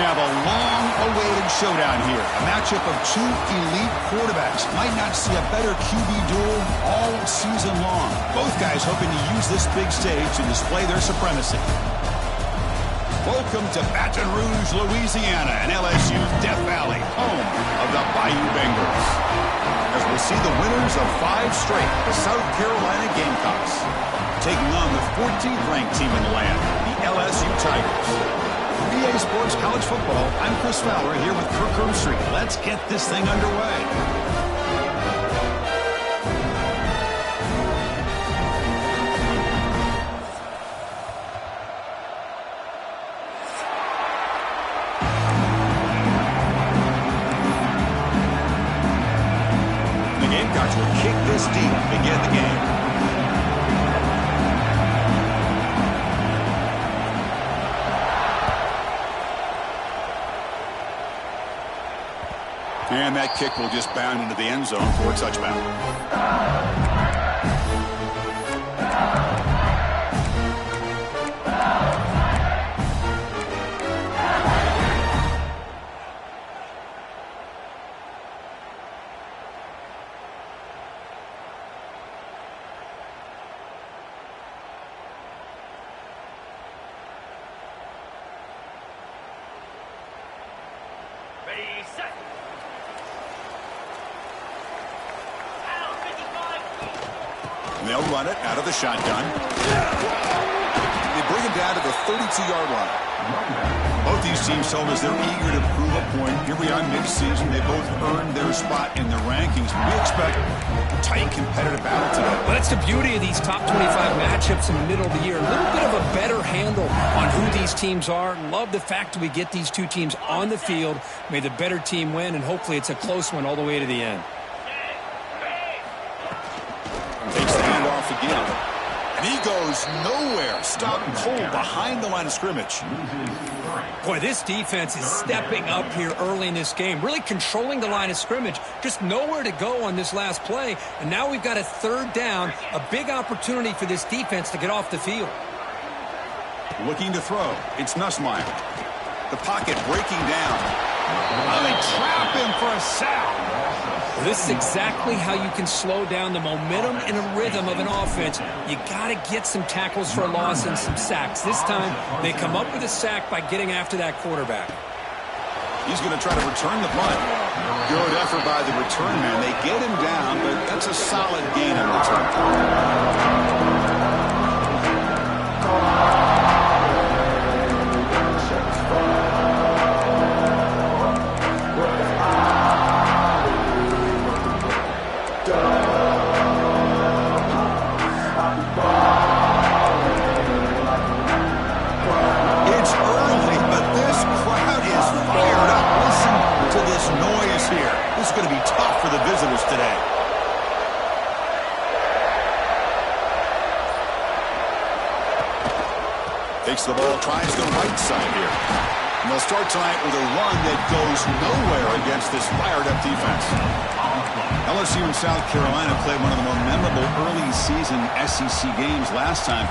have a long-awaited showdown here. A matchup of two elite quarterbacks. Might not see a better QB duel all season long. Both guys hoping to use this big stage to display their supremacy. Welcome to Baton Rouge, Louisiana, and LSU's Death Valley, home of the Bayou Bengals. As we'll see the winners of 5 straight, the South Carolina Gamecocks, taking on the 14th ranked team in the land, the LSU Tigers. For EA Sports College Football, I'm Chris Fowler here with Kirk Herbstreit. Let's get this thing underway. Will kick this deep to begin the game. And that kick will just bound into the end zone for a touchdown. And they'll run it out of the shotgun. They bring him down to the 32-yard line. Both these teams told us they're eager to prove a point. Here we are mid-season. They both earned their spot in the rankings. We expect a tight, competitive battle today. Well, that's the beauty of these top 25 matchups in the middle of the year. A little bit of a better handle on who these teams are. Love the fact that we get these two teams on the field. May the better team win, and hopefully it's a close one all the way to the end. Takes the handoff again. And he goes nowhere. Stopped cold behind the line of scrimmage. Boy, this defense is stepping up here early in this game. Really controlling the line of scrimmage. Just nowhere to go on this last play. And now we've got a 3rd down. A big opportunity for this defense to get off the field. Looking to throw. It's Nussmeier. The pocket breaking down. Oh, they trap him for a sack. Well, this is exactly how you can slow down the momentum and a rhythm of an offense. You got to get some tackles for a loss and some sacks. This time, they come up with a sack by getting after that quarterback. He's going to try to return the punt. Good effort by the return man. They get him down, but that's a solid gain in return. This is going to be tough for the visitors today. Takes the ball, tries the right side here. And they'll start tonight with a run that goes nowhere against this fired-up defense. LSU and South Carolina played one of the more memorable early season SEC games last time.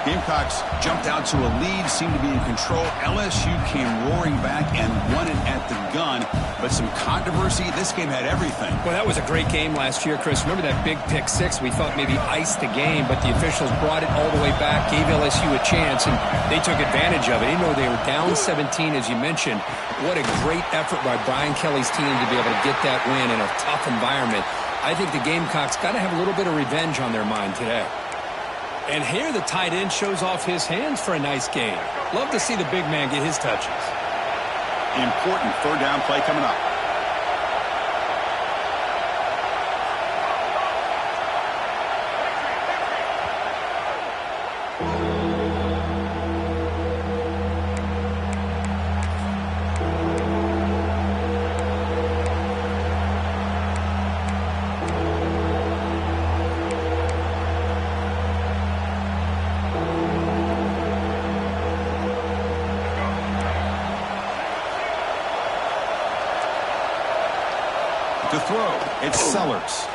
Gamecocks jumped out to a lead, seemed to be in control. LSU came roaring back and won it at the gun. But some controversy. This game had everything. Well, that was a great game last year, Chris. Remember that big pick 6? We thought maybe iced the game, but the officials brought it all the way back, gave LSU a chance, and they took advantage of it. Even though they were down 17, as you mentioned, what a great effort by Brian Kelly's team to be able to get that win in a tough environment. I think the Gamecocks got to have a little bit of revenge on their mind today. And here the tight end shows off his hands for a nice game. Love to see the big man get his touches. Important 3rd down play coming up. To throw, it's Sellers.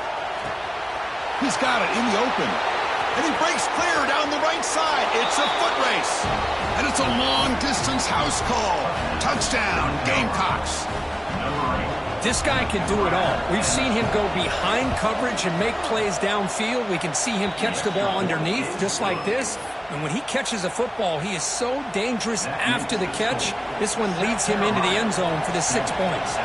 He's got it in the open. And he breaks clear down the right side. It's a foot race. And it's It's a long-distance house call. Touchdown, Gamecocks. This guy can do it all. We've seen him go behind coverage and make plays downfield. We can see him catch the ball underneath just like this. And when he catches a football, he is so dangerous after the catch. This one leads him into the end zone for the 6 points.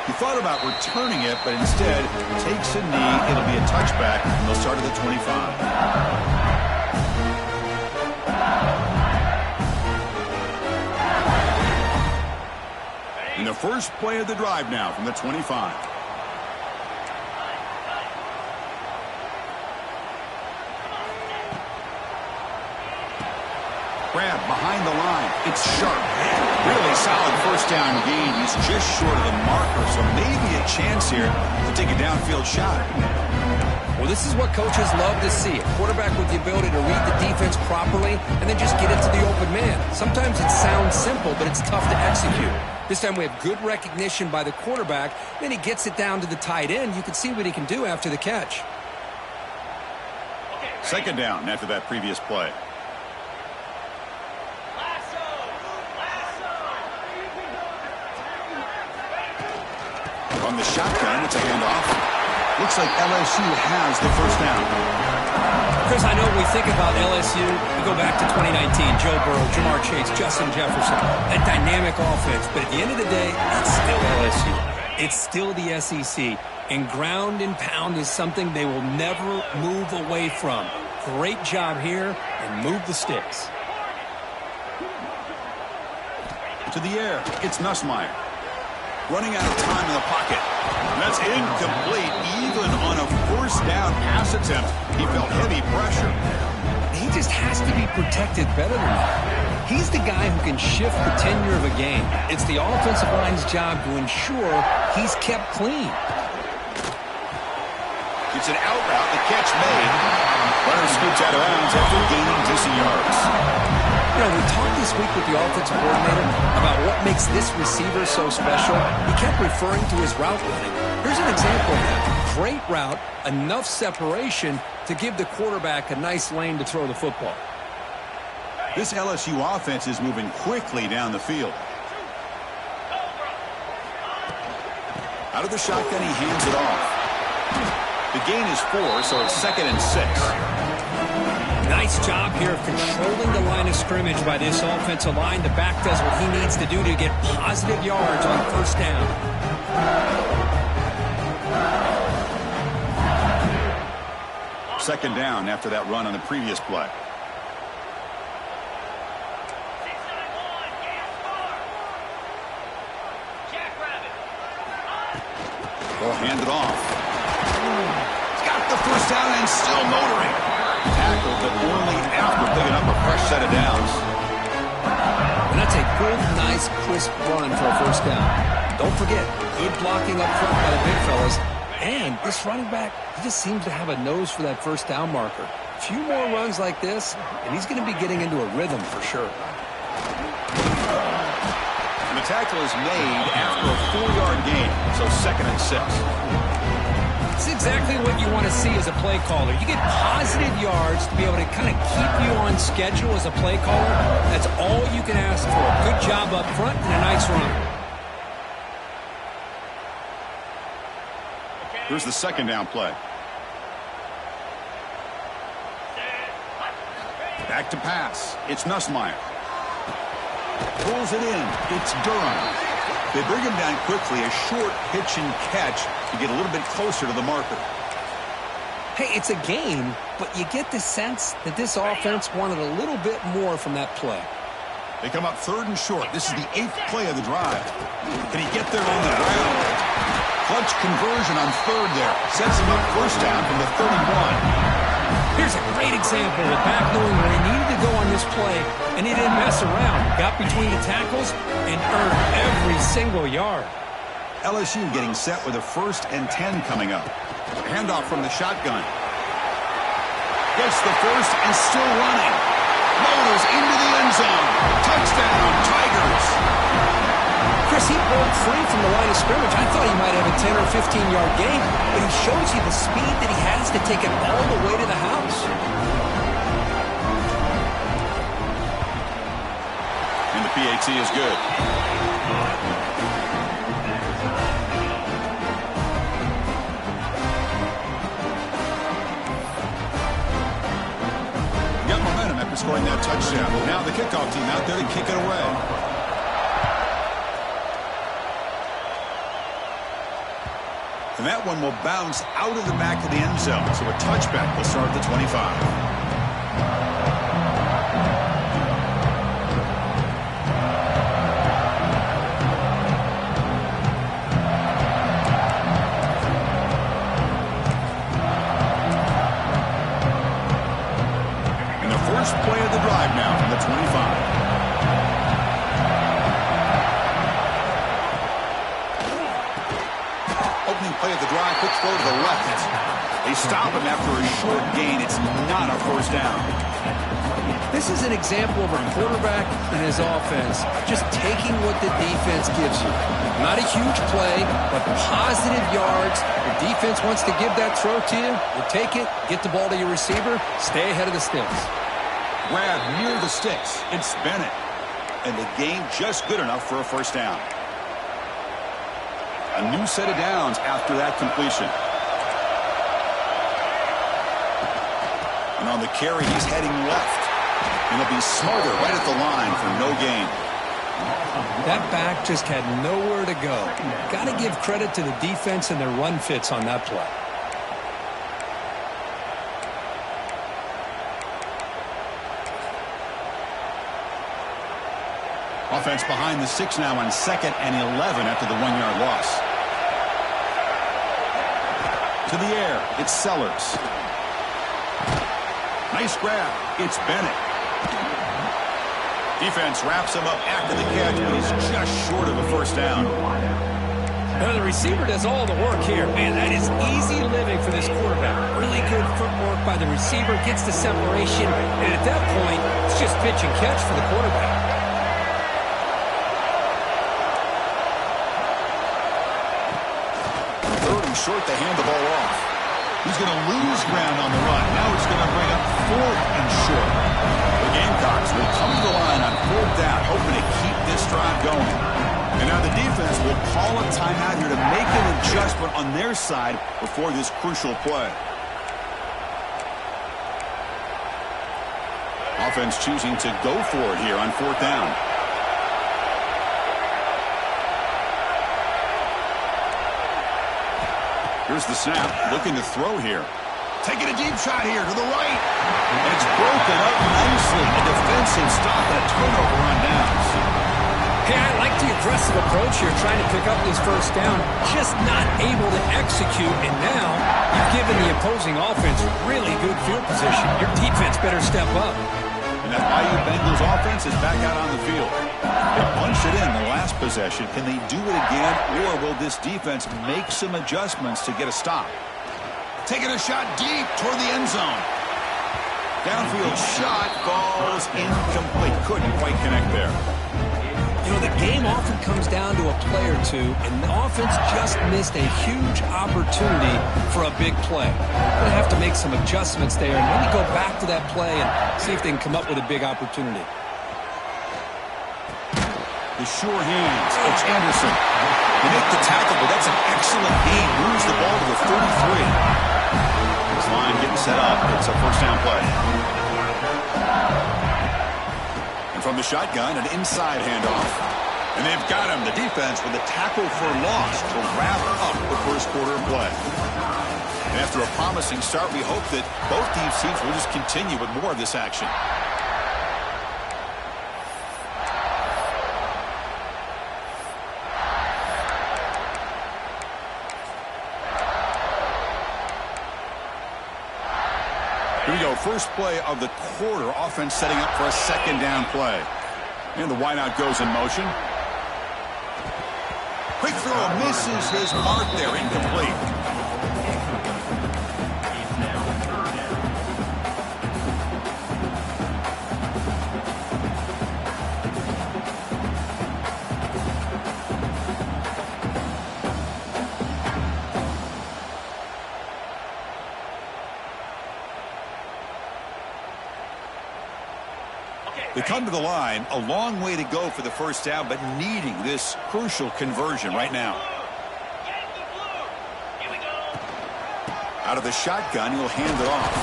He thought about returning it, but instead takes a knee. It'll be a touchback, and they'll start at the 25. And the first play of the drive now from the 25. Grab behind the line. It's sharp. Really solid first down gain. He's just short of the marker, so maybe a chance here to take a downfield shot. Well, this is what coaches love to see. A quarterback with the ability to read the defense properly and then just get it to the open man. Sometimes it sounds simple, but it's tough to execute. This time we have good recognition by the quarterback. Then he gets it down to the tight end. You can see what he can do after the catch. Second down after that previous play. On the shotgun, it's a handoff. Looks like LSU has the first down. Chris, I know we think about LSU. We go back to 2019. Joe Burrow, Jamar Chase, Justin Jefferson. A dynamic offense. But at the end of the day, it's still LSU. It's still the SEC. And ground and pound is something they will never move away from. Great job here, and move the sticks. To the air, it's Nussmeier. Running out of time in the pocket. That's incomplete. Even on a first down pass attempt, he felt heavy pressure. He just has to be protected better than that. He's the guy who can shift the tenure of a game. It's the offensive line's job to ensure he's kept clean. It's an out route. The catch made. Runner scoots out of bounds after gaining decent yards. You know, we talked this week with the offensive coordinator about what makes this receiver so special. He kept referring to his route running. Here's an example of that. Great route, enough separation to give the quarterback a nice lane to throw the football. This LSU offense is moving quickly down the field. Out of the shotgun, he hands it off. The gain is 4, so it's 2nd and 6. Nice job here of controlling the line of scrimmage by this offensive line. The back does what he needs to do to get positive yards on first down. Second down after that run on the previous play. They'll hand it off. He's got the first down and still motoring. Tackled, but only after picking up a fresh set of downs. And that's a good, nice, crisp run for a first down. Don't forget, good blocking up front by the big fellas. And this running back, he just seems to have a nose for that first down marker. A few more runs like this, and he's going to be getting into a rhythm for sure. And the tackle is made after a 4-yard gain, so 2nd and 6. It's exactly what you want to see as a play caller. You get positive yards to be able to kind of keep you on schedule as a play caller. That's all you can ask for. Good job up front and a nice run. Here's the second down play. Back to pass. It's Nussmeier. Pulls it in. It's Durham. They bring him down quickly, a short pitch and catch to get a little bit closer to the marker. Hey, it's a game, but you get the sense that this offense wanted a little bit more from that play. They come up 3rd and short. This is the 8th play of the drive. Can he get there on the ground? Clutch conversion on 3rd there. Sets him up first down from the 31. Here's a great example of back knowing where he needed to go on this play, and he didn't mess around. Got between the tackles and earned every single yard. LSU getting set with a 1st and 10 coming up. Handoff from the shotgun. Gets the first and still running. Motors into the end zone. Touchdown, Tigers. Chris, he broke free from the line of scrimmage. I thought he might have a 10 or 15-yard gain, but he shows you the speed that he has to take it all the way to the house. And the PAT is good. Got momentum after scoring that touchdown. Now the kickoff team out there to kick it away. And that one will bounce out of the back of the end zone. So a touchback will start at the 25. Play of the drive now from the 25. Opening play of the drive, quick throw to the left. They stop him after a short gain. It's not a first down. This is an example of a quarterback and his offense just taking what the defense gives you. Not a huge play, but positive yards. The defense wants to give that throw to you. You take it, get the ball to your receiver, stay ahead of the sticks. Grab near the sticks. It's Bennett. And the game just good enough for a first down. A new set of downs after that completion. And on the carry, he's heading left. And he'll be smarter right at the line for no gain. That back just had nowhere to go. Got to give credit to the defense and their run fits on that play. Offense behind the 6 now on 2nd and 11 after the 1-yard loss. To the air, it's Sellers. Nice grab. It's Bennett. Defense wraps him up after the catch, but he's just short of a first down. Now the receiver does all the work here. Man, that is easy living for this quarterback. Really good footwork by the receiver, gets the separation, and at that point, it's just pitch and catch for the quarterback. Short to hand the ball off. He's going to lose ground on the run. Now it's going to bring up 4th and short. The Gamecocks will come to the line on 4th down, hoping to keep this drive going. And now the defense will call a timeout here to make an adjustment on their side before this crucial play. Offense choosing to go for it here on 4th down. Here's the snap, looking to throw here. Taking a deep shot here to the right. And it's broken up nicely. A defensive stop and a turnover on downs. Hey, I like the aggressive approach here, trying to pick up this first down. Just not able to execute, and now you've given the opposing offense really good field position. Your defense better step up. And that Bayou Bengals offense is back out on the field. They punched it in the last possession. Can they do it again, or will this defense make some adjustments to get a stop? Taking a shot deep toward the end zone. Downfield shot falls incomplete. Couldn't quite connect there. You know, the game often comes down to a play or two, and the offense just missed a huge opportunity for a big play. They're going to have to make some adjustments there and maybe go back to that play and see if they can come up with a big opportunity. The sure hands. It's Anderson. They make the tackle, but that's an excellent gain. Moves the ball to the 33. This line getting set up. It's a first down play. And from the shotgun, an inside handoff. And they've got him, the defense, with a tackle for loss to wrap up the first quarter of play. And after a promising start, we hope that both these teams will just continue with more of this action. Here we go, first play of the quarter. Offense setting up for a second down play. And the wideout goes in motion. Quick throw, misses his mark there, incomplete. They come to the line, a long way to go for the first down, but needing this crucial conversion right now. Out of the shotgun, he'll hand it off.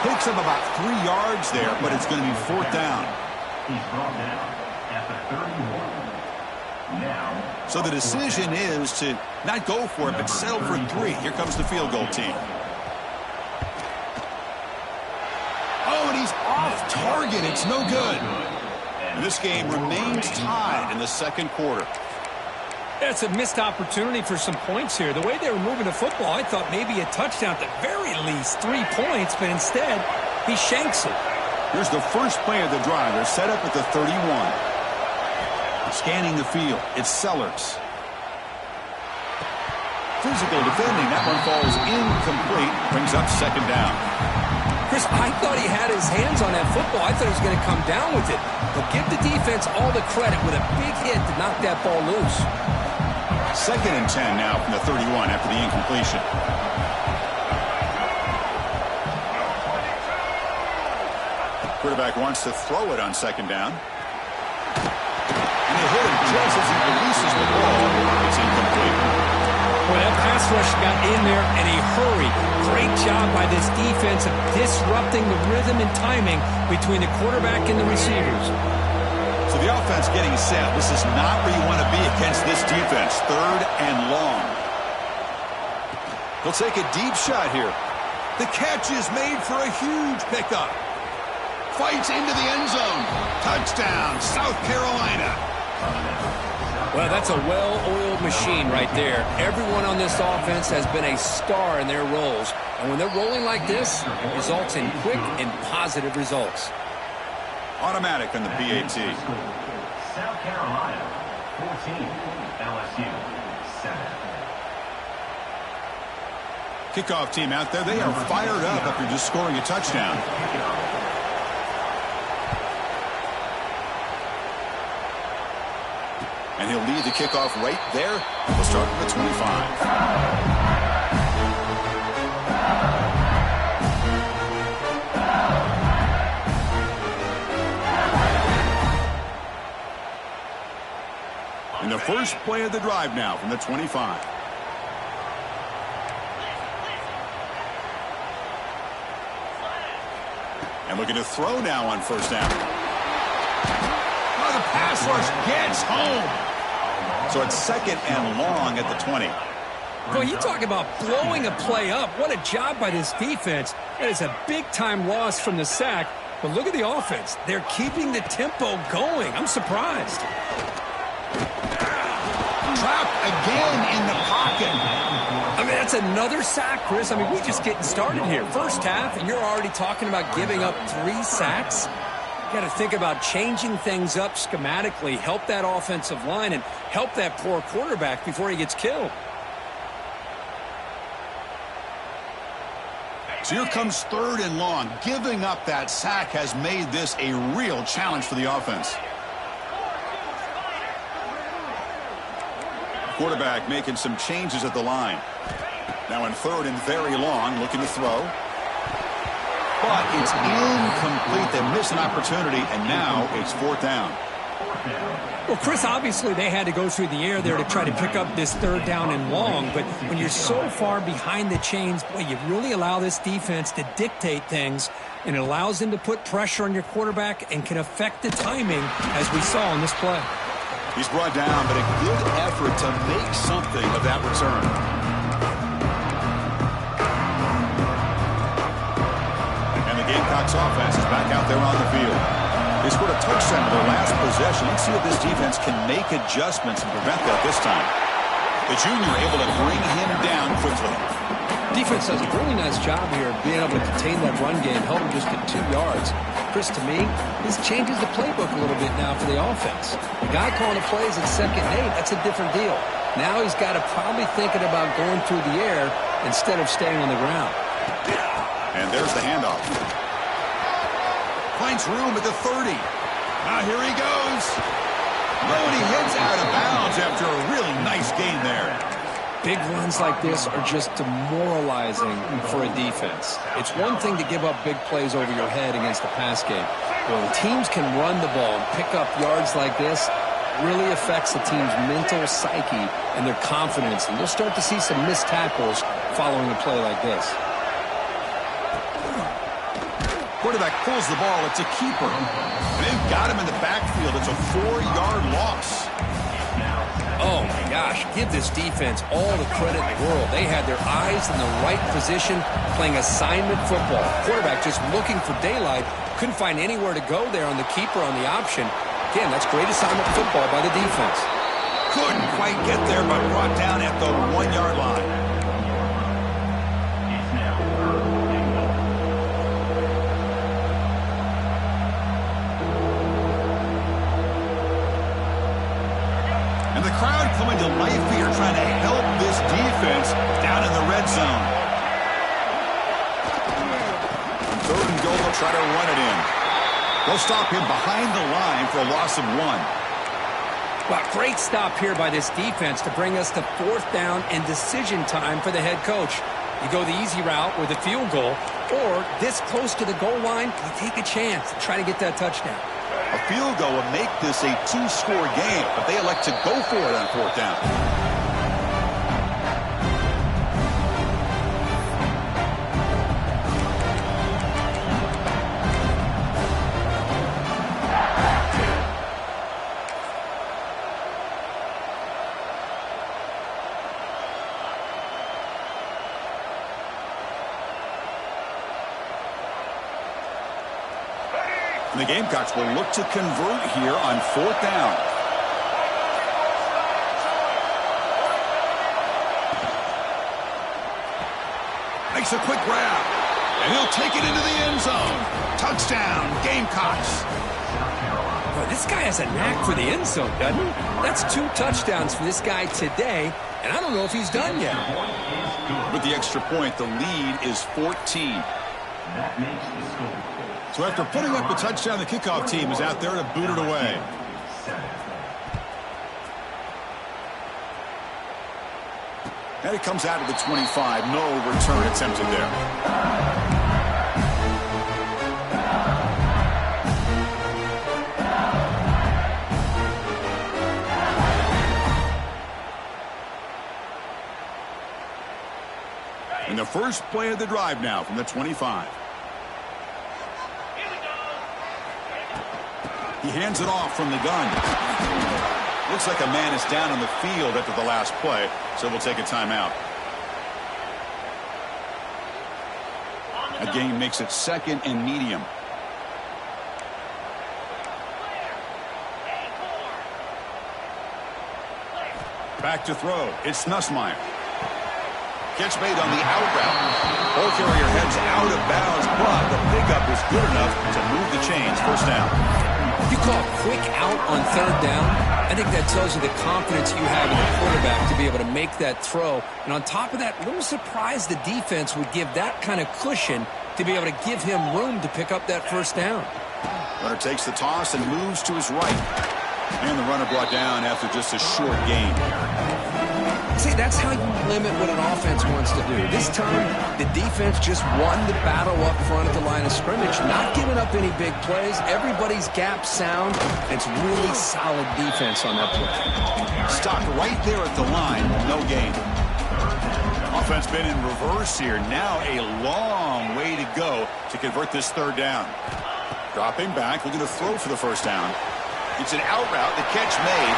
Picks up about 3 yards there, but it's going to be 4th down. He's brought down at the 31. Now, so the decision is to not go for it, but settle for 3. Here comes the field goal team. Oh, and he's off target. It's no good. And this game remains tied in the second quarter. That's a missed opportunity for some points here. The way they were moving the football, I thought maybe a touchdown at the very least, 3 points, but instead, he shanks it. Here's the first play of the drive. They're set up at the 31. Scanning the field. It's Sellers. Physical defending. That one falls incomplete. Brings up 2nd down. Chris, I thought he had his hands on that football. I thought he was going to come down with it. But give the defense all the credit with a big hit to knock that ball loose. 2nd and 10 now from the 31 after the incompletion. Quarterback wants to throw it on 2nd down. And they hit him just as he releases the ball. It's incomplete. Boy, that pass rush got in there in a hurry. Great job by this defense of disrupting the rhythm and timing between the quarterback and the receivers. So the offense getting set. This is not where you want to be against this defense. 3rd and long. He'll take a deep shot here. The catch is made for a huge pickup. Fights into the end zone. Touchdown, South Carolina. Well, that's a well-oiled machine right there. Everyone on this offense has been a star in their roles. And when they're rolling like this, it results in quick and positive results. Automatic on the PAT. South Carolina, 14. LSU, 7. Kickoff team out there. They are fired up after just scoring a touchdown. And he'll lead the kickoff right there. We'll start with the 25. And the first play of the drive now from the 25. And looking to throw now on 1st down. Oh, the pass rush gets home. So it's 2nd and long at the 20. Well, you talk about blowing a play up. What a job by this defense. That is a big-time loss from the sack. But look at the offense. They're keeping the tempo going. I'm surprised. Trapped again in the pocket. I mean, that's another sack, Chris. I mean, we're just getting started here. First half, and you're already talking about giving up 3 sacks. Got to think about changing things up schematically, help that offensive line, and help that poor quarterback before he gets killed. So here comes 3rd and long. Giving up that sack has made this a real challenge for the offense. Quarterback making some changes at the line. Now in 3rd and very long, looking to throw. But it's incomplete. They missed an opportunity, and now it's 4th down. Well, Chris, obviously they had to go through the air there to try to pick up this 3rd down and long. But when you're so far behind the chains, boy, you really allow this defense to dictate things, and it allows them to put pressure on your quarterback and can affect the timing, as we saw in this play. He's brought down, but a good effort to make something of that return. Gamecocks offense is back out there on the field. They scored a touchdown in their last possession. Let's see if this defense can make adjustments and prevent that this time. The junior able to bring him down quickly. Defense does a really nice job here of being able to contain that run game, held him just at 2 yards. Chris, to me, this changes the playbook a little bit now for the offense. The guy calling the plays at 2nd and 8, that's a different deal. Now he's got to probably thinking about going through the air instead of staying on the ground. And there's the handoff. Finds room at the 30. Now here he goes. Oh, and he heads out of bounds after a really nice gain there. Big runs like this are just demoralizing for a defense. It's one thing to give up big plays over your head against the pass game. But when teams can run the ball and pick up yards like this, it really affects the team's mental psyche and their confidence. And you'll start to see some missed tackles following a play like this. Quarterback pulls the ball. It's a keeper. And they've got him in the backfield. It's a 4-yard loss. Oh, my gosh. Give this defense all the credit in the world. They had their eyes in the right position playing assignment football. Quarterback just looking for daylight. Couldn't find anywhere to go there on the keeper on the option. Again, that's great assignment football by the defense. Couldn't quite get there, but brought down at the 1-yard line. And the crowd coming to life here, trying to help this defense down in the red zone. On 3rd and goal, they'll try to run it in. They'll stop him behind the line for a loss of 1. Well, great stop here by this defense to bring us to 4th down and decision time for the head coach. You go the easy route with a field goal, or this close to the goal line, you take a chance to try to get that touchdown. A field goal would make this a 2-score game, but they elect to go for it on 4th down. The Gamecocks will look to convert here on 4th down. Makes a quick grab, and he'll take it into the end zone. Touchdown, Gamecocks. Boy, this guy has a knack for the end zone, doesn't he? That's 2 touchdowns for this guy today, and I don't know if he's done yet. With the extra point, the lead is 14. That makes the score. So after putting up a touchdown, the kickoff team is out there to boot it away. And it comes out of the 25. No return attempted there. And the first play of the drive now from the 25. He hands it off from the gun. Looks like a man is down on the field after the last play, so we'll take a timeout. A gain makes it 2nd and medium. Back to throw. It's Nussmeier. Catch made on the out route. Ball carrier heads out of bounds, but the pickup is good enough to move the chains. 1st down. You call a quick out on 3rd down. I think that tells you the confidence you have in the quarterback to be able to make that throw. And on top of that, a little surprised the defense would give that kind of cushion to be able to give him room to pick up that 1st down. Runner takes the toss and moves to his right. And the runner brought down after just a short gain. See, that's how you limit what an offense wants to do. This time, the defense just won the battle up front at the line of scrimmage, not giving up any big plays. Everybody's gap sound. It's really solid defense on that play. Stopped right there at the line. No gain. Offense been in reverse here. Now a long way to go to convert this 3rd down. Dropping back, looking to throw for the 1st down. It's an out route. The catch made.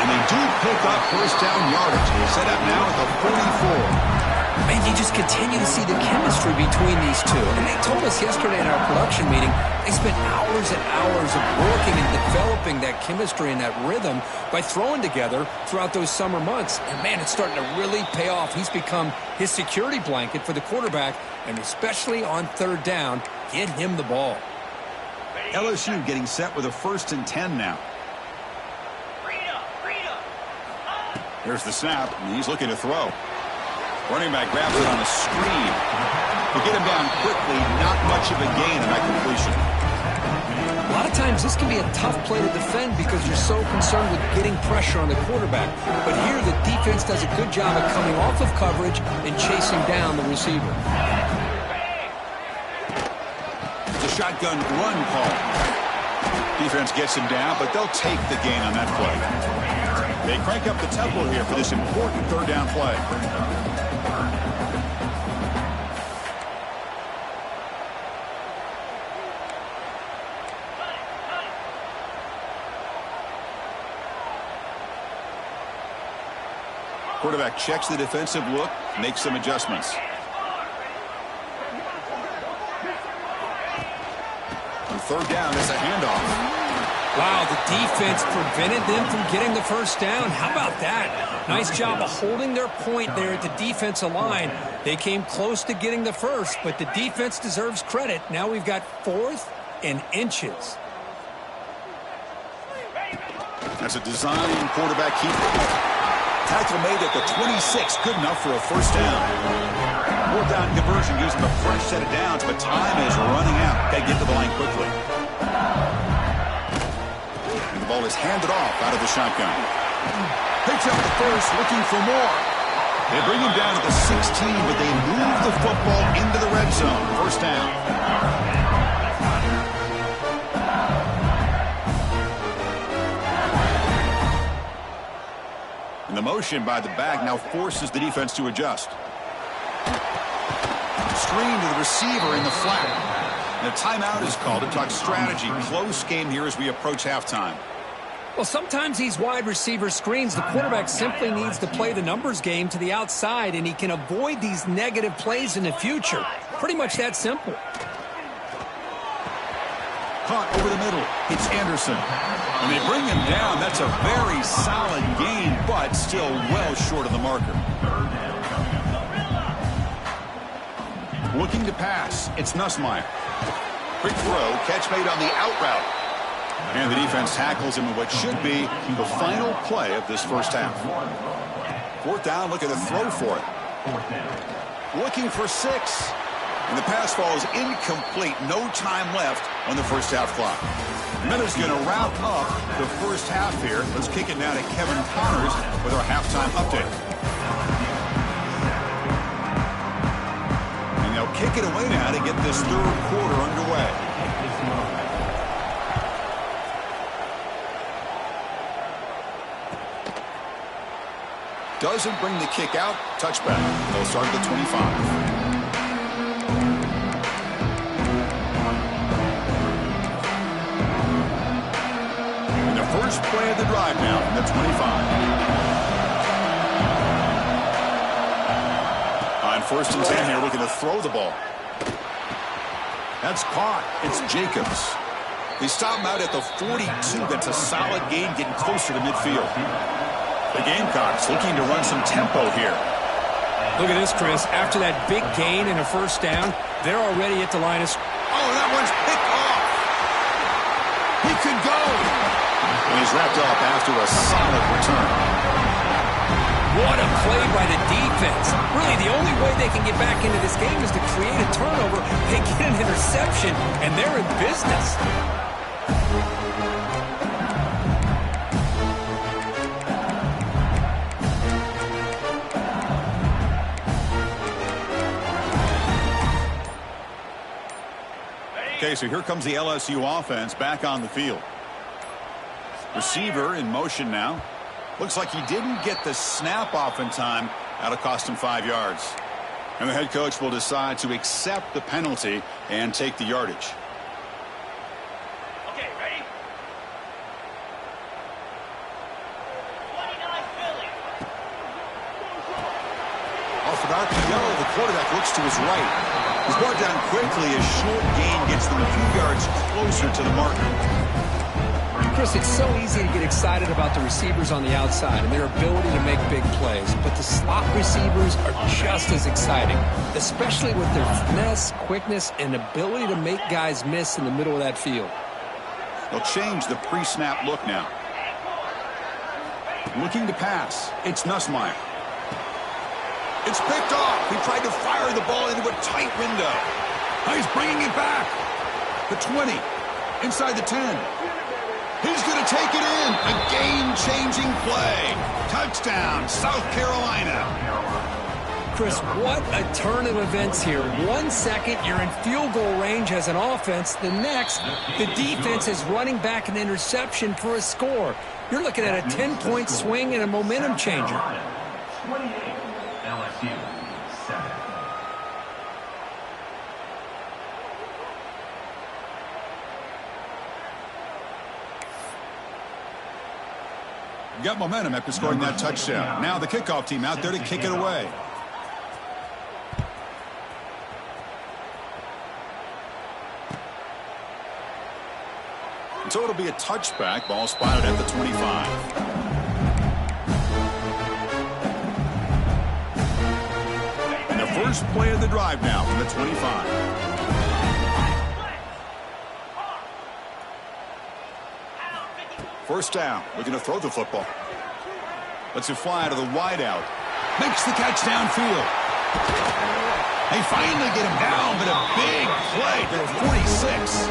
And they do pick up 1st down yardage. Set up now at the 44. And you just continue to see the chemistry between these two. And they told us yesterday in our production meeting, they spent hours and hours of working and developing that chemistry and that rhythm by throwing together throughout those summer months. And, man, it's starting to really pay off. He's become his security blanket for the quarterback, and especially on 3rd down, get him the ball. LSU getting set with a 1st and 10 now. Here's the snap, and he's looking to throw. Running back grabs it on a screen. To get him down quickly, not much of a gain in that completion. A lot of times this can be a tough play to defend because you're so concerned with getting pressure on the quarterback. But here the defense does a good job of coming off of coverage and chasing down the receiver. It's a shotgun run call. Defense gets him down, but they'll take the gain on that play. They crank up the tempo here for this important third down play. Quarterback checks the defensive look, makes some adjustments. On third down, it's a handoff. Wow, the defense prevented them from getting the first down. How about that? Nice job of holding their point there at the defensive line. They came close to getting the first, but the defense deserves credit. Now we've got 4th and inches. That's a design quarterback keeper. Tackle made at the 26, good enough for a first down. 4th down conversion using a fresh set of downs, but time is running out. Got to get to the line quickly. And the ball is handed off out of the shotgun. Picks up the first, looking for more. They bring him down to the 16, but they move the football into the red zone. First down. And the motion by the back now forces the defense to adjust. Screen to the receiver in the flat. And a timeout is called to talk strategy. Close game here as we approach halftime. Well, sometimes these wide receiver screens, the quarterback simply needs to play the numbers game to the outside, and he can avoid these negative plays in the future. Pretty much that simple. Caught over the middle. It's Anderson. And they bring him down. That's a very solid gain, but still well short of the marker. Looking to pass. It's Nussmeier. Quick throw. Catch made on the out route. And the defense tackles him in what should be the final play of this first half. 4th down. Looking to throw for it. Looking for 6. And the pass falls incomplete. No time left on the first half clock. Miller's going to wrap up the first half here. Let's kick it now to Kevin Connors with our halftime update. And they'll kick it away now to get this third quarter underway. Doesn't bring the kick out. Touchback. They'll start at the 25. First play of the drive now from the 25. On 1st and 10 here, looking to throw the ball. That's caught. It's Jacobs. They stop him out at the 42. That's a solid gain, getting closer to midfield. The Gamecocks looking to run some tempo here. Look at this, Chris. After that big gain and a first down, they're already at the line of... Oh, that one's picked off. He could go. And he's wrapped up after a solid return. What a play by the defense. Really, the only way they can get back into this game is to create a turnover. They get an interception, and they're in business. Okay, so here comes the LSU offense back on the field. Receiver in motion now. Looks like he didn't get the snap off in time. That'll cost him 5 yards. And the head coach will decide to accept the penalty and take the yardage. Okay, ready? 29 Philly. Off an RPO, the quarterback looks to his right. He's brought down quickly. A short gain gets them a few yards closer to the marker. Chris, it's so easy to get excited about the receivers on the outside and their ability to make big plays, but the slot receivers are just as exciting, especially with their finesse, quickness, and ability to make guys miss in the middle of that field. They'll change the pre-snap look now. Looking to pass. It's Nussmeier. It's picked off. He tried to fire the ball into a tight window. Now he's bringing it back. The 20. Inside the 10. He's going to take it in. A game-changing play. Touchdown, South Carolina. Chris, what a turn of events here. 1 second, you're in field goal range as an offense. The next, the defense is running back an interception for a score. You're looking at a 10-point swing and a momentum changer. 28, LSU, 7. Got momentum after scoring that touchdown. Now the kickoff team out there to kick it away. So it'll be a touchback. Ball spotted at the 25. And the first play of the drive now from the 25. First down. Looking to throw the football. Lets it fly to the wideout. Makes the catch downfield. They finally get him down, but a big play to the 46.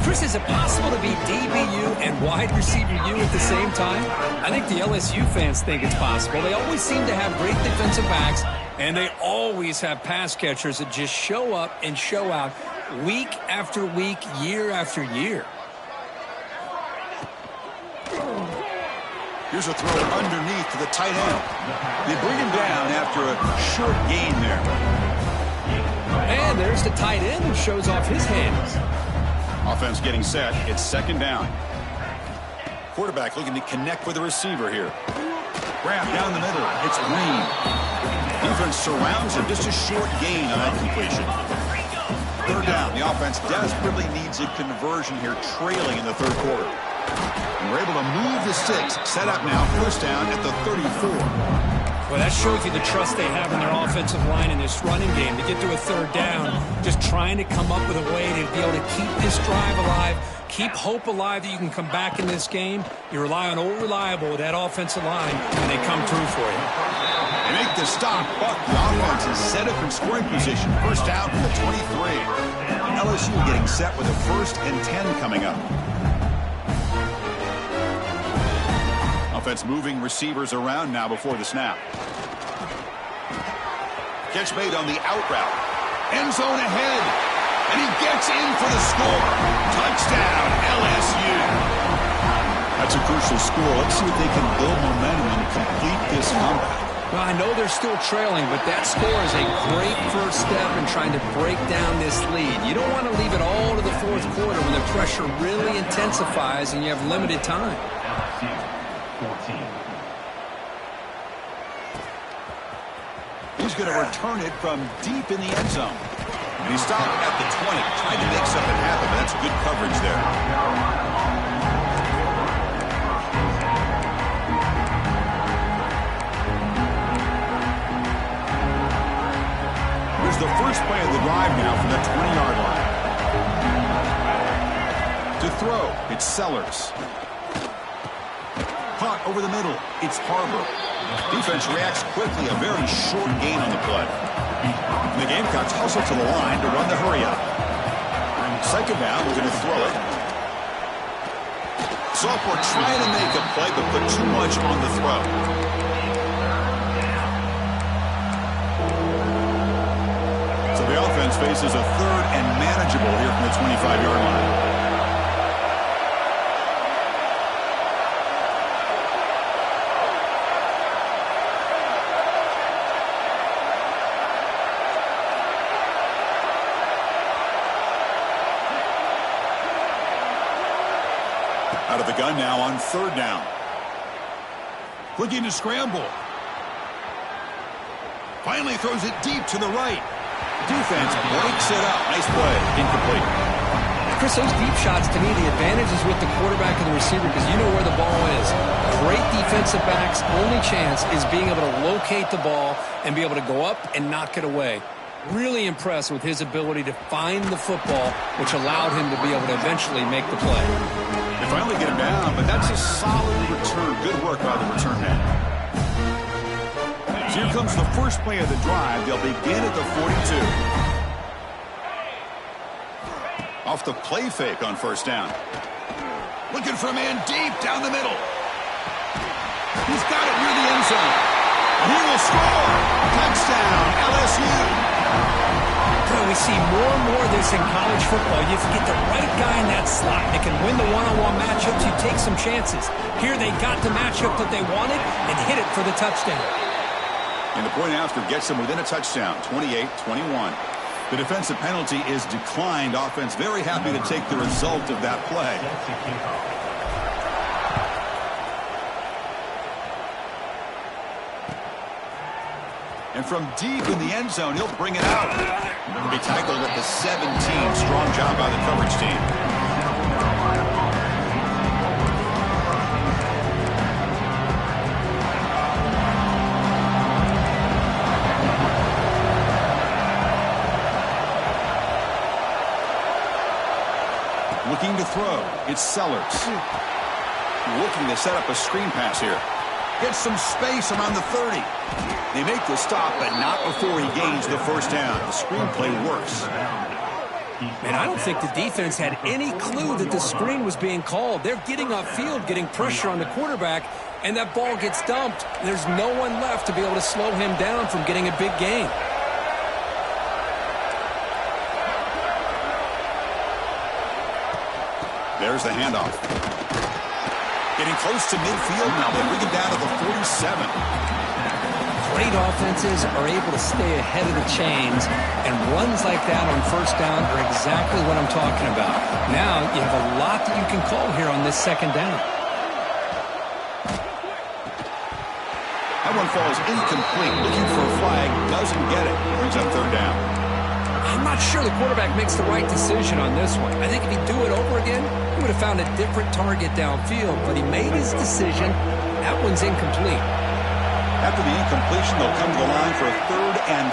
Chris, is it possible to be DBU and wide receiver U at the same time? I think the LSU fans think it's possible. They always seem to have great defensive backs, and they always have pass catchers that just show up and show out week after week, year after year. Here's a throw underneath to the tight end. They bring him down after a short gain there. And there's the tight end who shows off his hands. Offense getting set. It's second down. Quarterback looking to connect with the receiver here. Grab down the middle. It's Green. Defense surrounds him. Just a short gain on that completion. Third down. The offense desperately needs a conversion here, trailing in the third quarter. And we're able to move the sticks. Set up now. First down at the 34. Well, that shows you the trust they have in their offensive line in this running game. To get to a third down, just trying to come up with a way to be able to keep this drive alive, keep hope alive that you can come back in this game. You rely on Old Reliable with that offensive line, and they come through for you. They make the stop, but the offense is set up in scoring position. First down from the 23. LSU getting set with a 1st and 10 coming up. Offense moving receivers around now before the snap. Catch made on the out route. End zone ahead. And he gets in for the score. Touchdown, LSU. That's a crucial score. Let's see if they can build momentum and complete this comeback. Well, I know they're still trailing, but that score is a great first step in trying to break down this lead. You don't want to leave it all to the fourth quarter when the pressure really intensifies and you have limited time. LSU, 14. He's going to return it from deep in the end zone. And he stopped at the 20, trying to make something happen, but that's good coverage there. Here's the first play of the drive now from the 20-yard line. To throw, it's Sellers. Caught over the middle, it's Harbor. Defense reacts quickly, a very short gain on the play. And the Gamecocks hustle to the line to run the hurry-up. Second down, we're going to throw it. Sophomore trying to make a play, but put too much on the throw. So the offense faces a third and manageable here from the 25-yard line. Out of the gun now on third down. Looking to scramble. Finally throws it deep to the right. Defense breaks it up. Nice play. Incomplete. Chris, those deep shots, to me, the advantage is with the quarterback and the receiver because you know where the ball is. Great defensive backs' only chance is being able to locate the ball and be able to go up and knock it away. Really impressed with his ability to find the football, which allowed him to be able to eventually make the play. They finally get him down, but that's a solid return. Good work by the return man. So here comes the first play of the drive. They'll begin at the 42. Off the play fake on first down. Looking for a man deep down the middle. He's got it near the end zone. He will score. Touchdown, LSU. We see more and more of this in college football. You get the right guy in that slot that can win the one-on-one matchups. You take some chances. Here they got the matchup that they wanted and hit it for the touchdown. And the point after gets them within a touchdown, 28-21. The defensive penalty is declined. Offense very happy to take the result of that play. And from deep in the end zone, he'll bring it out. He'll be tackled at the 17. Strong job by the coverage team. Looking to throw. It's Sellers. Looking to set up a screen pass here. Gets some space around the 30. They make the stop, but not before he gains the first down. The screenplay works. And I don't think the defense had any clue that the screen was being called. They're getting upfield, getting pressure on the quarterback, and that ball gets dumped. There's no one left to be able to slow him down from getting a big gain. There's the handoff. Getting close to midfield now. They bring it down to the 47. Great offenses are able to stay ahead of the chains, and runs like that on first down are exactly what I'm talking about. Now you have a lot that you can call here on this second down. That one falls incomplete. Looking for a flag. Doesn't get it. Brings up third down. I'm not sure the quarterback makes the right decision on this one. I think if he'd do it over again, he would have found a different target downfield, but he made his decision. That one's incomplete. After the incompletion, they'll come to the line for a 3rd and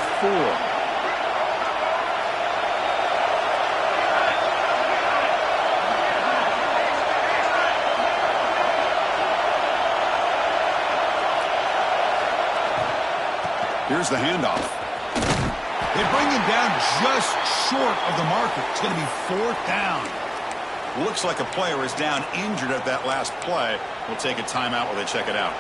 4. Here's the handoff. They bring him down just short of the marker. It's going to be 4th down. Looks like a player is down injured at that last play. We'll take a timeout while they check it out.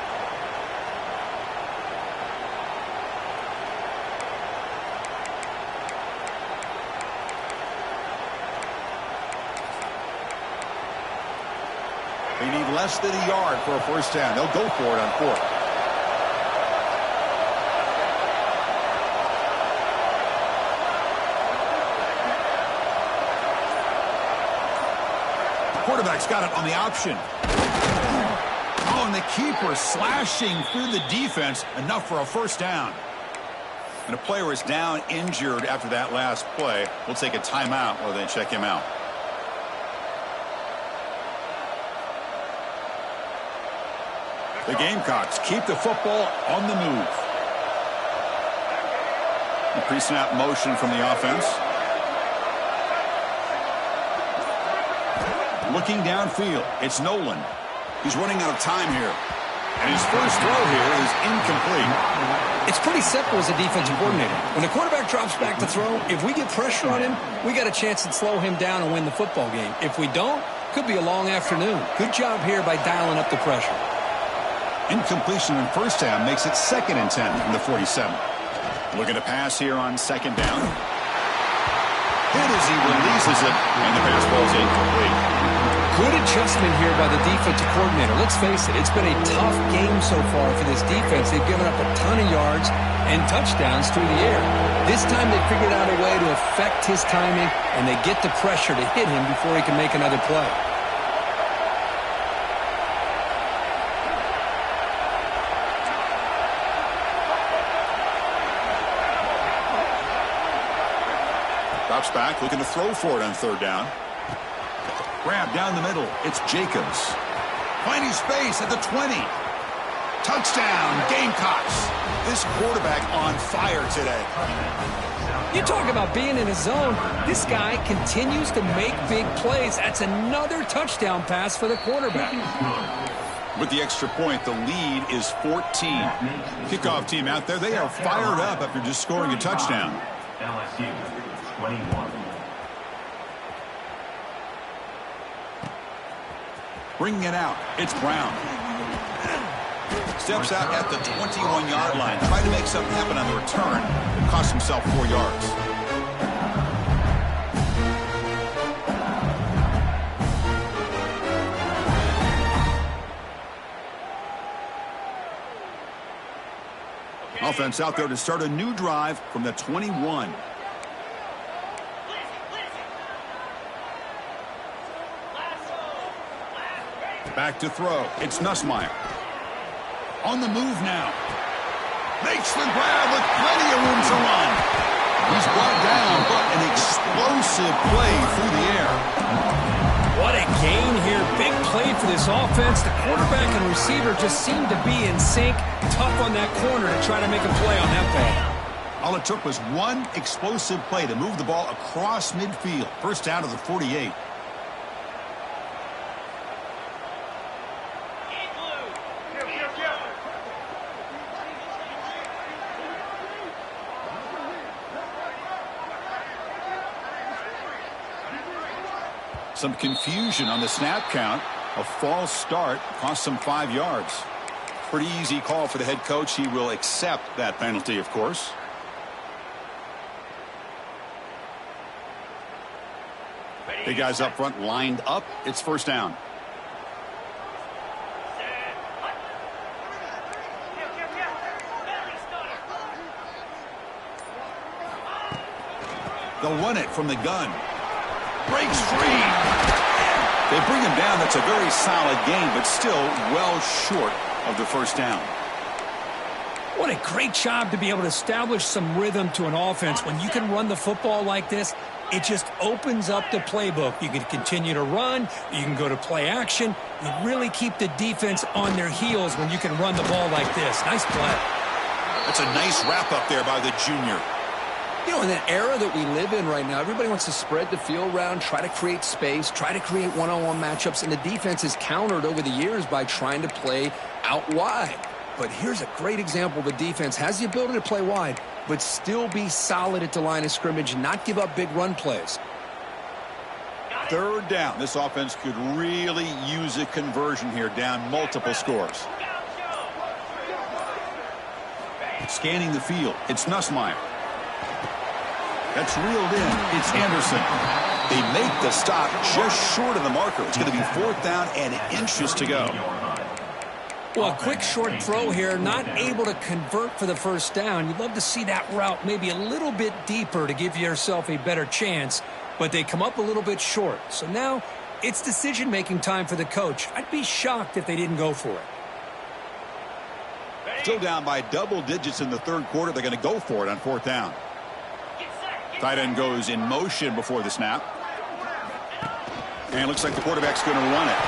They need less than a yard for a first down. They'll go for it on 4th. Quarterback's got it on the option. Oh, and the keeper slashing through the defense. Enough for a first down. And a player is down injured after that last play. We'll take a timeout while they check him out. The Gamecocks keep the football on the move. The pre-snap motion from the offense. Looking downfield, it's Nolan. He's running out of time here. And his first throw here is incomplete. It's pretty simple as a defensive coordinator. When the quarterback drops back to throw, if we get pressure on him, we got a chance to slow him down and win the football game. If we don't, could be a long afternoon. Good job here by dialing up the pressure. Incompletion in first down makes it 2nd and 10 from the 47. Looking to pass here on 2nd down. Hit as he releases it, and the pass ball is incomplete. Good adjustment here by the defensive coordinator. Let's face it, it's been a tough game so far for this defense. They've given up a ton of yards and touchdowns through the air. This time they figured out a way to affect his timing, and they get the pressure to hit him before he can make another play. Drops back, looking to throw for it on 3rd down. Grab down the middle. It's Jacobs. Finding space at the 20. Touchdown, Gamecocks. This quarterback on fire today. You talk about being in a zone. This guy continues to make big plays. That's another touchdown pass for the quarterback. With the extra point, the lead is 14. Kickoff team out there, they are fired up after just scoring a touchdown. LSU 21. Bringing it out, it's Brown. Steps out at the 21-yard line. Tried to make something happen on the return, but cost himself 4 yards. Offense out there to start a new drive from the 21. Back to throw. It's Nussmeier. On the move now. Makes the grab with plenty of room to run. He's brought down, but an explosive play through the air. What a gain here. Big play for this offense. The quarterback and receiver just seem to be in sync. Tough on that corner to try to make a play on that ball. All it took was one explosive play to move the ball across midfield. First down to the 48. Some confusion on the snap count. A false start cost some 5 yards. Pretty easy call for the head coach. He will accept that penalty, of course. The guys up front lined up. It's first down. They'll run it from the gun. Breaks free. They bring him down. That's a very solid game, but still well short of the first down. What a great job to be able to establish some rhythm to an offense. When you can run the football like this, it just opens up the playbook. You can continue to run. You can go to play action. You really keep the defense on their heels when you can run the ball like this. Nice play. That's a nice wrap up there by the junior. You know, in that era that we live in right now, everybody wants to spread the field around, try to create space, try to create one-on-one matchups, and the defense is countered over the years by trying to play out wide. But here's a great example. The defense has the ability to play wide, but still be solid at the line of scrimmage and not give up big run plays. Third down. This offense could really use a conversion here, down multiple scores. Scanning the field. It's Nussmeier. That's reeled in. It's Anderson. They make the stop just short of the marker. It's going to be fourth down and inches to go. Well, a quick short throw here, not able to convert for the first down. You'd love to see that route maybe a little bit deeper to give yourself a better chance, but they come up a little bit short. So now it's decision-making time for the coach. I'd be shocked if they didn't go for it. Still down by double digits in the third quarter. They're going to go for it on fourth down. Tight end goes in motion before the snap. And it looks like the quarterback's going to run it.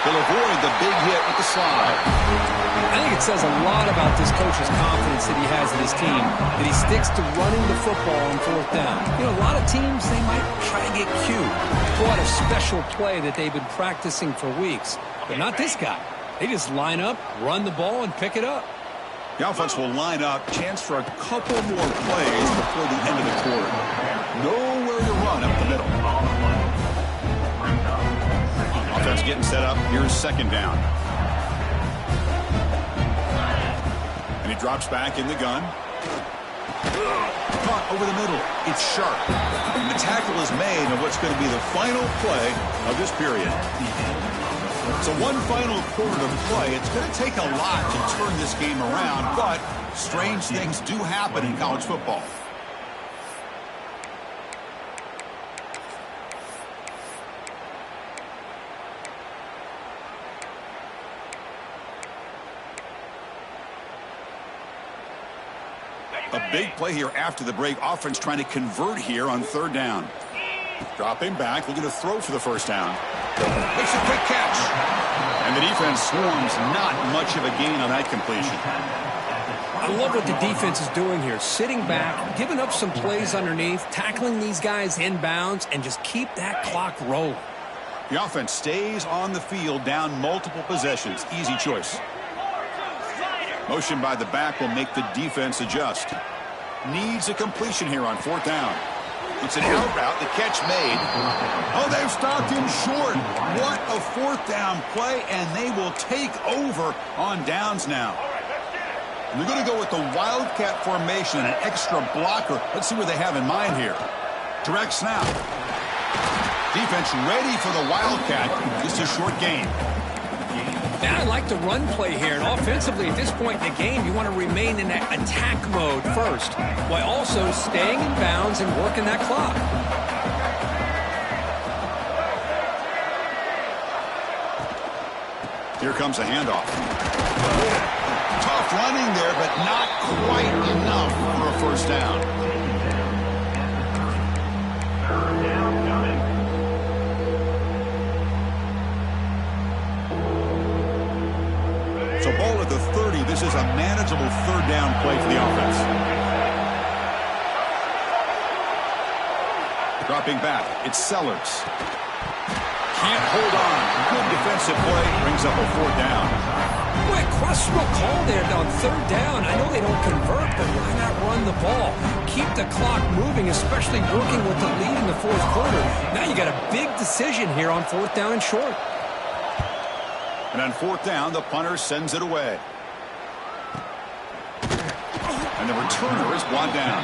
He'll avoid the big hit with the slide. I think it says a lot about this coach's confidence that he has in his team, that he sticks to running the football on fourth down. You know, a lot of teams, they might try to get cute, pull out a special play that they've been practicing for weeks. But not this guy. They just line up, run the ball, and pick it up. The offense will line up. Chance for a couple more plays before the end of the quarter. Nowhere to run up the middle. Offense getting set up. Here's second down. And he drops back in the gun. Caught over the middle. It's sharp. And the tackle is made on what's going to be the final play of this period. So one final quarter to play. It's going to take a lot to turn this game around, but strange things do happen in college football. A big play here after the break. Offense trying to convert here on third down. Dropping back, looking to throw for the first down. Makes a quick catch. And the defense swarms. Not much of a gain on that completion. I love what the defense is doing here. Sitting back, giving up some plays underneath, tackling these guys inbounds, and just keep that clock rolling. The offense stays on the field, down multiple possessions. Easy choice. Motion by the back will make the defense adjust. Needs a completion here on fourth down. It's an out route, the catch made. Oh, they've stopped him short. What a fourth down play, and they will take over on downs now. And they're going to go with the Wildcat formation and an extra blocker. Let's see what they have in mind here. Direct snap. Defense ready for the Wildcat. Just a short gain. Now I like the run play here, and offensively at this point in the game, you want to remain in that attack mode first, while also staying in bounds and working that clock. Here comes a handoff. Tough running there, but not quite enough for a first down. Third down coming. So ball at the 30. This is a manageable third down play for the offense. Dropping back, it's Sellers. Can't hold on. Good defensive play. Brings up a fourth down. Boy, questionable call there on third down. I know they don't convert, but why not run the ball? Keep the clock moving, especially working with the lead in the fourth quarter. Now you got a big decision here on fourth down and short. And on fourth down, the punter sends it away. And the returner is brought down.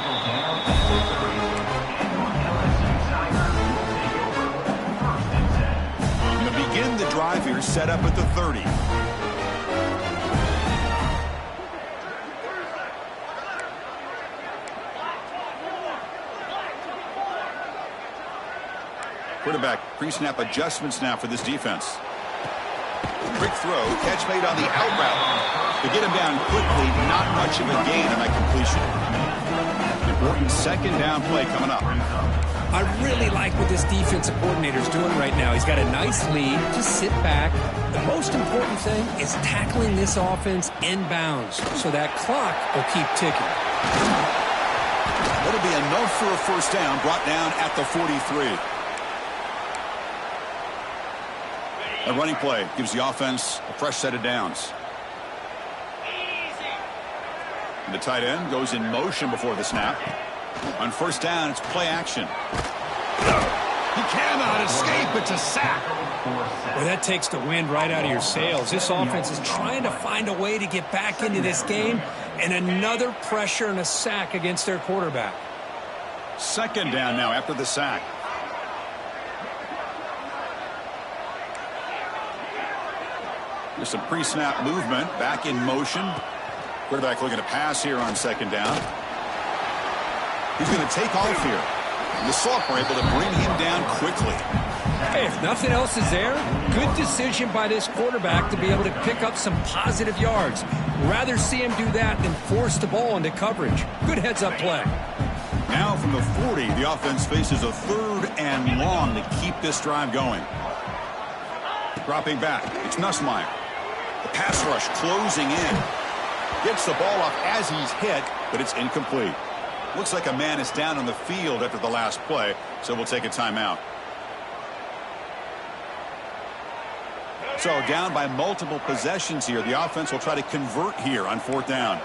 And to begin the drive here, set up at the 30. Quarterback pre-snap adjustments now for this defense. Quick throw, catch made on the out route. To get him down quickly, not much of a gain on that completion. Important second down play coming up. I really like what this defensive coordinator is doing right now. He's got a nice lead. Just sit back. The most important thing is tackling this offense in bounds so that clock will keep ticking. That'll be enough for a first down, brought down at the 43. A running play gives the offense a fresh set of downs. And the tight end goes in motion before the snap. On first down, it's play action. He cannot escape. It's a sack. Well, that takes the wind right out of your sails. This offense is trying to find a way to get back into this game, and another pressure and a sack against their quarterback. Second down now after the sack. There's some pre-snap movement, back in motion. Quarterback looking to pass here on second down. He's going to take off here. The Soft were able to bring him down quickly. Hey, if nothing else is there, good decision by this quarterback to be able to pick up some positive yards. Rather see him do that than force the ball into coverage. Good heads-up play. Now from the 40, the offense faces a third and long to keep this drive going. Dropping back, it's Nussmeier. The pass rush closing in. Gets the ball off as he's hit, but it's incomplete. Looks like a man is down on the field after the last play, so we'll take a timeout. So down by multiple possessions here. The offense will try to convert here on fourth down.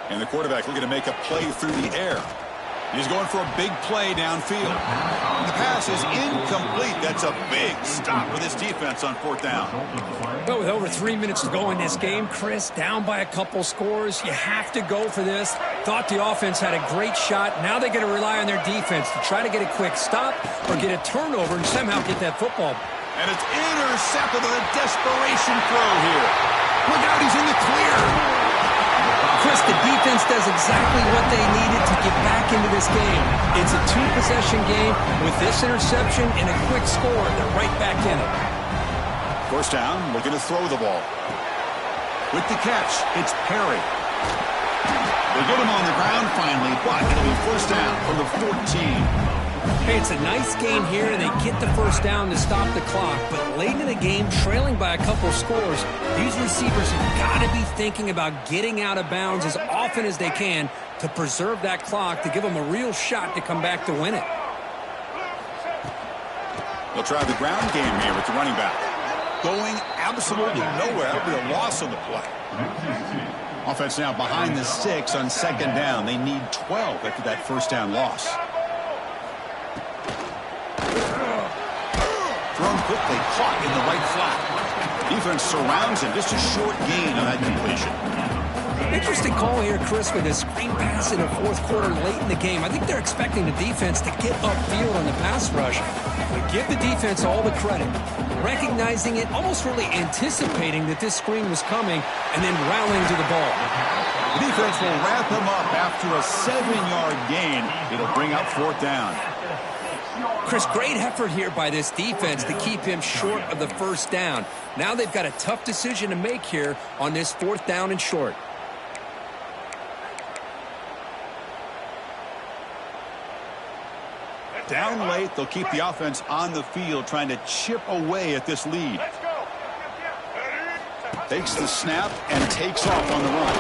And the quarterback looking to make a play through the air. He's going for a big play downfield. The pass is incomplete. That's a big stop for this defense on fourth down. But with over 3 minutes to go in this game, Chris, down by a couple scores, you have to go for this. Thought the offense had a great shot. Now they got to rely on their defense to try to get a quick stop or get a turnover and somehow get that football. And it's intercepted on a desperation throw here. Look out, he's in the clear. Chris, the defense does exactly what they needed to get back into this game. It's a two-possession game. With this interception and a quick score, they're right back in it. First down, looking to throw the ball. With the catch, it's Perry. They get him on the ground finally, but it'll be first down from the 14. Hey, it's a nice game here, and they get the first down to stop the clock. But late in the game, trailing by a couple scores, these receivers have got to be thinking about getting out of bounds as often as they can to preserve that clock, to give them a real shot to come back to win it. They'll try the ground game here with the running back. Going absolutely nowhere. It'll be a loss on the play. Offense now behind the 6 on second down. They need 12 after that first down loss. Thrown quickly, caught in the right flat. Defense surrounds him. Just a short gain on that completion. Interesting call here, Chris, with a screen pass in the fourth quarter late in the game. I think they're expecting the defense to get upfield on the pass rush. But give the defense all the credit. Recognizing it, almost really anticipating that this screen was coming, and then rallying to the ball. The defense will wrap him up after a 7-yard gain. It'll bring up fourth down. Chris, great effort here by this defense to keep him short of the first down. Now they've got a tough decision to make here on this fourth down and short. Down late, they'll keep the offense on the field trying to chip away at this lead. Takes the snap and takes off on the run.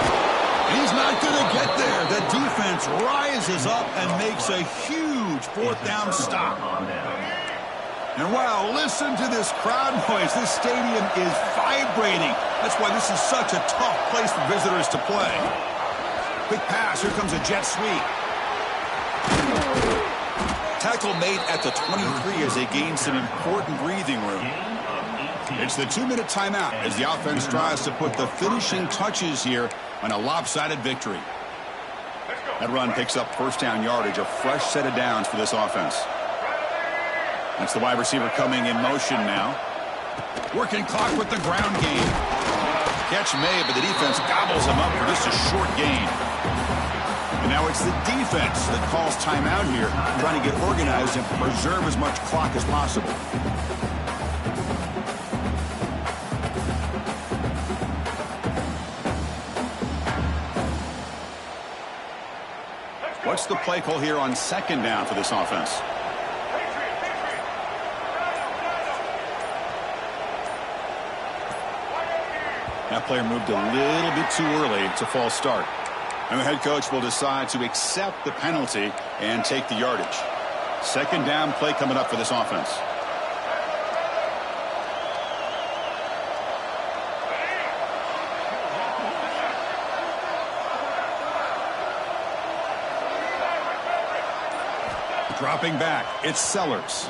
He's not going to get there. The defense rises up and makes a huge fourth down stop. And wow, listen to this crowd noise. This stadium is vibrating. That's why this is such a tough place for visitors to play. Quick pass. Here comes a jet sweep. Tackle made at the 23 as they gain some important breathing room. It's the 2-minute timeout as the offense tries to put the finishing touches here on a lopsided victory. That run picks up first down yardage, a fresh set of downs for this offense. That's the wide receiver coming in motion now. Working clock with the ground game. Catch made, but the defense gobbles him up for just a short gain. And now it's the defense that calls timeout here, trying to get organized and preserve as much clock as possible. What's the play call here on second down for this offense? That player moved a little bit too early. It's a false start. And the head coach will decide to accept the penalty and take the yardage. Second down play coming up for this offense. Dropping back, it's Sellers.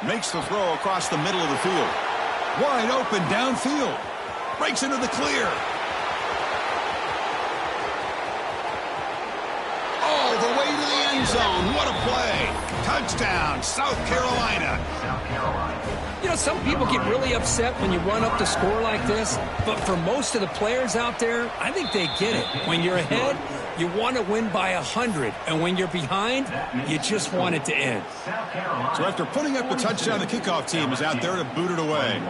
Makes the throw across the middle of the field. Wide open downfield. Breaks into the clear. All the way to the end zone. What a play. Touchdown, South Carolina. You know, some people get really upset when you run up the score like this, but for most of the players out there, I think they get it. When you're ahead, you want to win by 100, and when you're behind, you just want it to end. So after putting up the touchdown, the kickoff team is out there to boot it away.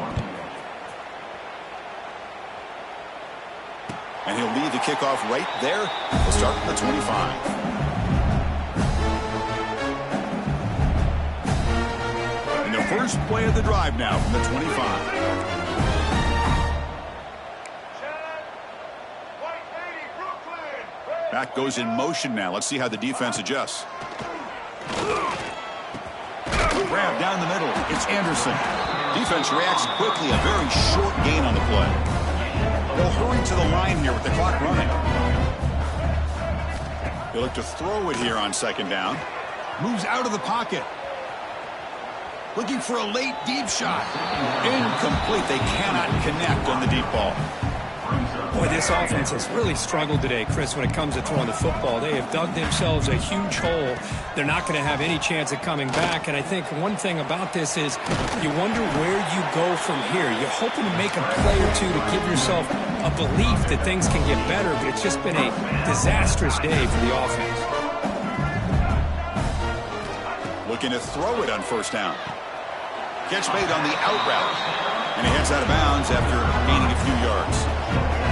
And he'll leave the kickoff right there. We'll start at the 25. And the first play of the drive now from the 25. Back goes in motion now. Let's see how the defense adjusts. Grab down the middle. It's Anderson. Defense reacts quickly. A very short gain on the play. They'll hurry to the line here with the clock running. They look to throw it here on second down. Moves out of the pocket. Looking for a late deep shot. Incomplete. They cannot connect on the deep ball. Boy, this offense has really struggled today, Chris, when it comes to throwing the football. They have dug themselves a huge hole. They're not going to have any chance of coming back. And I think one thing about this is you wonder where you go from here. You're hoping to make a play or two to give yourself a belief that things can get better, but it's just been a disastrous day for the offense. Looking to throw it on first down. Catch made on the out route. And he heads out of bounds after gaining a few yards.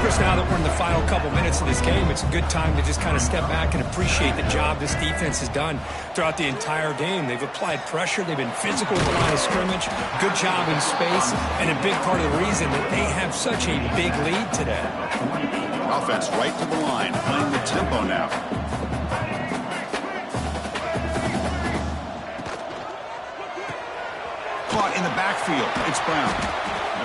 Chris, now that we're in the final couple minutes of this game, it's a good time to just kind of step back and appreciate the job this defense has done throughout the entire game. They've applied pressure. They've been physical at the line of scrimmage. Good job in space. And a big part of the reason that they have such a big lead today. Offense right to the line, playing the tempo now. Caught in the backfield. It's Brown.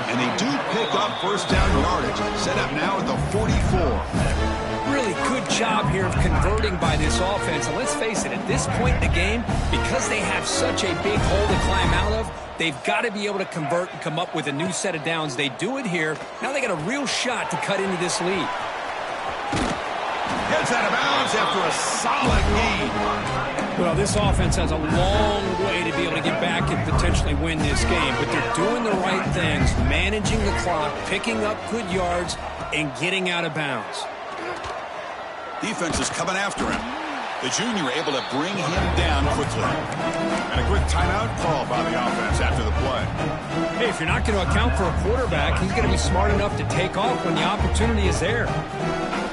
And they do pick up first down yardage. Set up now at the 44. Really good job here of converting by this offense. And let's face it, at this point in the game, because they have such a big hole to climb out of, they've got to be able to convert and come up with a new set of downs. They do it here. Now they got a real shot to cut into this lead. Gets out of bounds after a solid gain. Well, this offense has a long way to be able to get back and potentially win this game, but they're doing the right things, managing the clock, picking up good yards, and getting out of bounds. Defense is coming after him. The junior able to bring him down quickly. And a quick timeout call by the offense after the play. Hey, if you're not going to account for a quarterback, he's going to be smart enough to take off when the opportunity is there.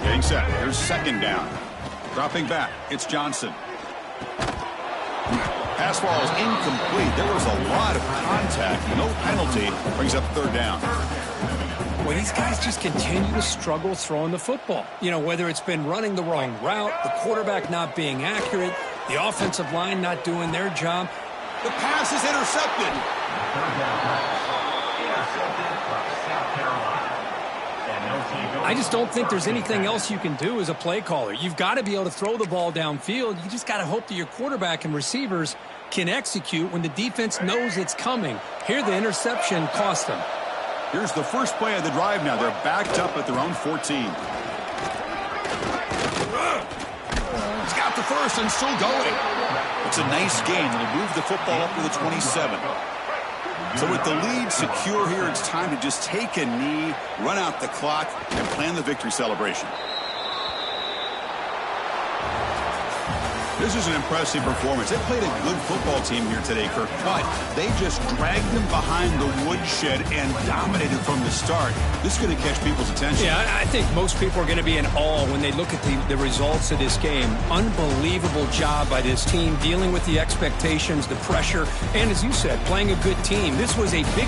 Getting set. Here's second down. Dropping back. It's Johnson. Pass ball is incomplete. There was a lot of contact. No penalty. Brings up third down. Well, these guys just continue to struggle throwing the football. You know, whether it's been running the wrong route, the quarterback not being accurate, the offensive line not doing their job. The pass is intercepted. I just don't think there's anything else you can do as a play caller. You've got to be able to throw the ball downfield. You just got to hope that your quarterback and receivers can execute when the defense knows it's coming. Here, the interception cost them. Here's the first play of the drive now. They're backed up at their own 14. He's got the first and still going. It's a nice gain. They'll move the football up to the 27. So with the lead secure here, it's time to just take a knee, run out the clock, and plan the victory celebration. This is an impressive performance. They played a good football team here today, Kirk, but they just dragged them behind the woodshed and dominated from the start. This is going to catch people's attention. Yeah, I think most people are going to be in awe when they look at the results of this game. Unbelievable job by this team, dealing with the expectations, the pressure, and as you said, playing a good team. This was a big